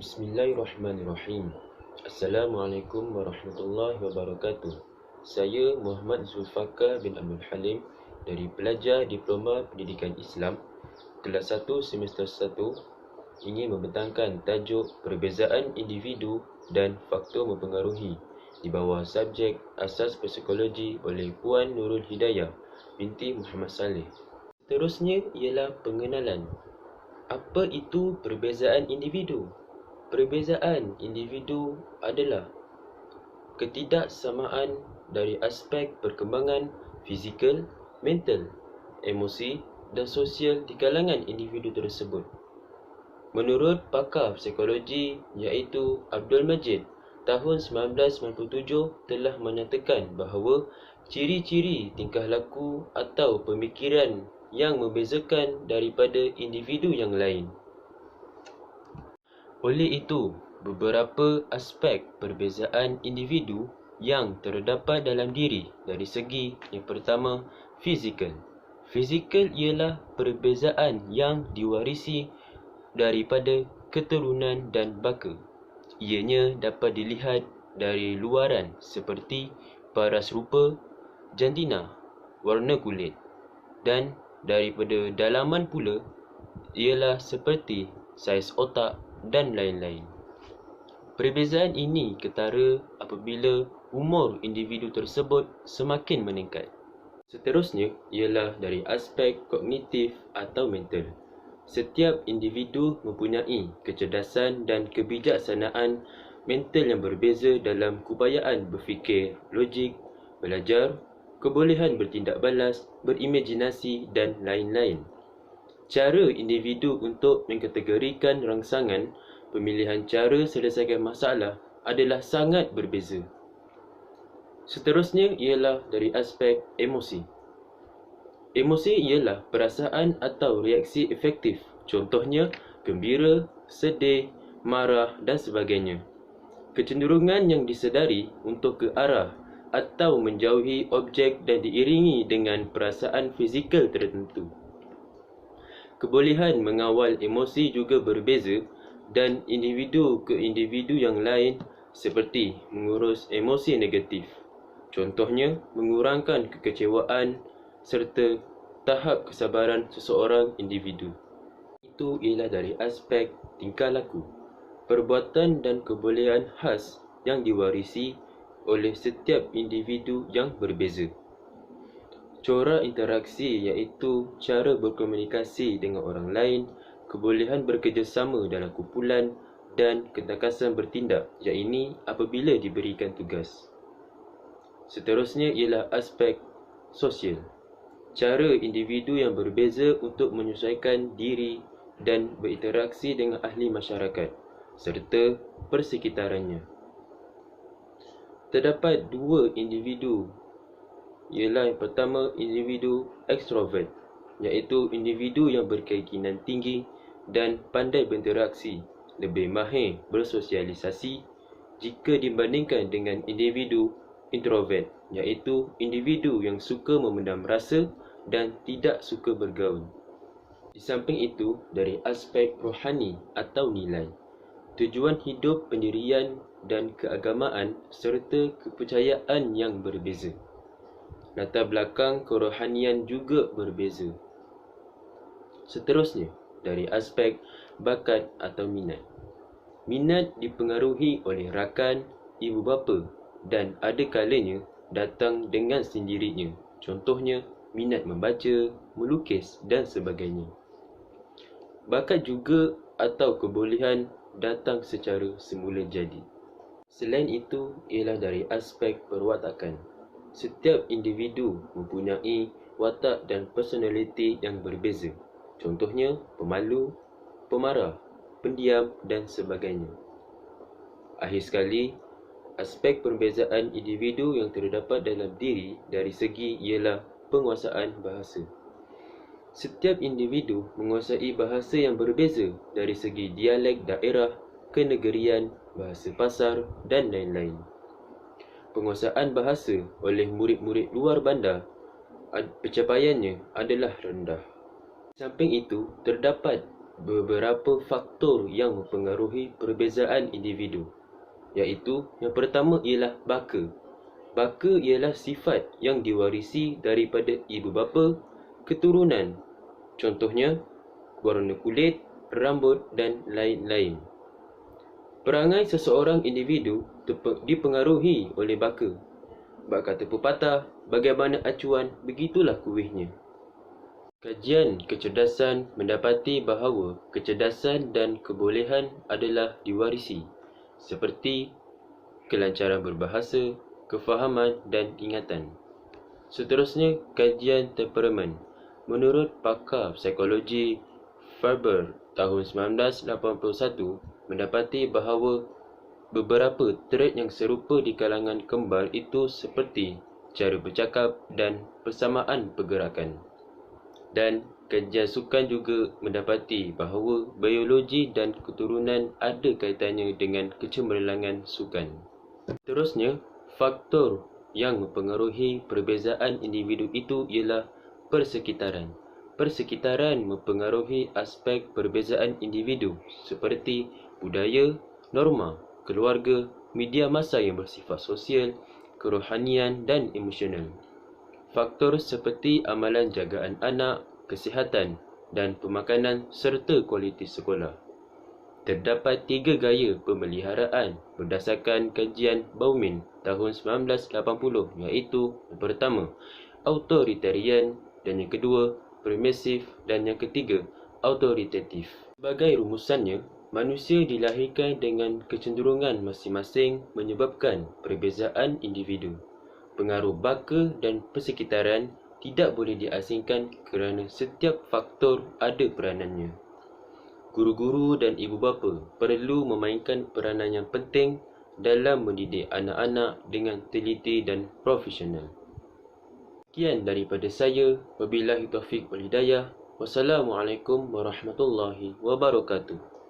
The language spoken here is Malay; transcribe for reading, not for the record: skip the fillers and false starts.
Bismillahirrahmanirrahim. Assalamualaikum warahmatullahi wabarakatuh. Saya Muhammad Zulfaqar bin Abdul Halim dari pelajar Diploma Pendidikan Islam kelas 1 semester 1 ingin membentangkan tajuk perbezaan individu dan faktor mempengaruhi di bawah subjek Asas Psikologi oleh Puan Nurul Hidayah binti Muhammad Saleh. Seterusnya ialah pengenalan. Apa itu perbezaan individu? Perbezaan individu adalah ketidaksamaan dari aspek perkembangan fizikal, mental, emosi dan sosial di kalangan individu tersebut. Menurut pakar psikologi iaitu Abdul Majid, tahun 1997 telah menyatakan bahawa ciri-ciri tingkah laku atau pemikiran yang membezakan daripada individu yang lain. Oleh itu, beberapa aspek perbezaan individu yang terdapat dalam diri dari segi yang pertama, fizikal. Fizikal ialah perbezaan yang diwarisi daripada keturunan dan baka. Ianya dapat dilihat dari luaran seperti paras rupa, jantina, warna kulit, dan daripada dalaman pula ialah seperti saiz otak dan lain-lain. Perbezaan ini ketara apabila umur individu tersebut semakin meningkat. Seterusnya ialah dari aspek kognitif atau mental. Setiap individu mempunyai kecerdasan dan kebijaksanaan mental yang berbeza dalam keupayaan berfikir logik, belajar, kebolehan bertindak balas, berimajinasi dan lain-lain. Cara individu untuk mengkategorikan rangsangan pemilihan cara selesaikan masalah adalah sangat berbeza. Seterusnya ialah dari aspek emosi. Emosi ialah perasaan atau reaksi efektif, contohnya gembira, sedih, marah dan sebagainya. Kecenderungan yang disedari untuk ke arah atau menjauhi objek dan diiringi dengan perasaan fizikal tertentu. Kebolehan mengawal emosi juga berbeza dan individu ke individu yang lain seperti mengurus emosi negatif. Contohnya, mengurangkan kekecewaan serta tahap kesabaran seseorang individu. Itu ialah dari aspek tingkah laku, perbuatan dan kebolehan khas yang diwarisi oleh setiap individu yang berbeza. Corak interaksi iaitu cara berkomunikasi dengan orang lain, kebolehan bekerjasama dalam kumpulan dan ketakasan bertindak, iaitu apabila diberikan tugas. Seterusnya ialah aspek sosial. Cara individu yang berbeza untuk menyesuaikan diri dan berinteraksi dengan ahli masyarakat serta persekitarannya. Terdapat dua individu, ialah yang pertama individu ekstrovert, iaitu individu yang berkeyakinan tinggi dan pandai berinteraksi, lebih mahir bersosialisasi jika dibandingkan dengan individu introvert, iaitu individu yang suka memendam rasa dan tidak suka bergaul. Di samping itu, dari aspek rohani atau nilai, tujuan hidup, pendirian dan keagamaan serta kepercayaan yang berbeza. Latar belakang kerohanian juga berbeza. Seterusnya, dari aspek bakat atau minat. Minat dipengaruhi oleh rakan, ibu bapa dan ada kalanya datang dengan sendirinya. Contohnya, minat membaca, melukis dan sebagainya. Bakat juga atau kebolehan datang secara semula jadi. Selain itu, ialah dari aspek perwatakan. Setiap individu mempunyai watak dan personaliti yang berbeza. Contohnya, pemalu, pemarah, pendiam dan sebagainya. Akhir sekali, aspek perbezaan individu yang terdapat dalam diri dari segi ialah penguasaan bahasa. Setiap individu menguasai bahasa yang berbeza dari segi dialek daerah, kenegerian, bahasa pasar dan lain-lain. Penguasaan bahasa oleh murid-murid luar bandar pencapaiannya adalah rendah. Samping itu, terdapat beberapa faktor yang mempengaruhi perbezaan individu, iaitu yang pertama ialah baka. Baka ialah sifat yang diwarisi daripada ibu bapa, keturunan. Contohnya, warna kulit, rambut dan lain-lain. Perangai seseorang individu dipengaruhi oleh baka. Bak kata pepatah, bagaimana acuan, begitulah kuihnya. Kajian kecerdasan mendapati bahawa kecerdasan dan kebolehan adalah diwarisi, seperti kelancaran berbahasa, kefahaman dan ingatan. Seterusnya, kajian temperamen. Menurut pakar psikologi Farber tahun 1981, mendapati bahawa beberapa trait yang serupa di kalangan kembar itu seperti cara bercakap dan persamaan pergerakan. Dan kajian sukan juga mendapati bahawa biologi dan keturunan ada kaitannya dengan kecemerlangan sukan. Terusnya, faktor yang mempengaruhi perbezaan individu itu ialah persekitaran. Persekitaran mempengaruhi aspek perbezaan individu seperti budaya, norma, keluarga, media massa yang bersifat sosial, kerohanian dan emosional. Faktor seperti amalan jagaan anak, kesihatan dan pemakanan serta kualiti sekolah. Terdapat 3 gaya pemeliharaan berdasarkan kajian Bauman tahun 1980, iaitu yang pertama, authoritarian, dan yang kedua, permisif, dan yang ketiga, autoritatif. Sebagai rumusannya, manusia dilahirkan dengan kecenderungan masing-masing menyebabkan perbezaan individu. Pengaruh baka dan persekitaran tidak boleh diasingkan kerana setiap faktor ada peranannya. Guru-guru dan ibu bapa perlu memainkan peranan yang penting dalam mendidik anak-anak dengan teliti dan profesional. Sekian daripada saya. Wabillahi taufiq wal hidayah. Wassalamualaikum warahmatullahi wabarakatuh.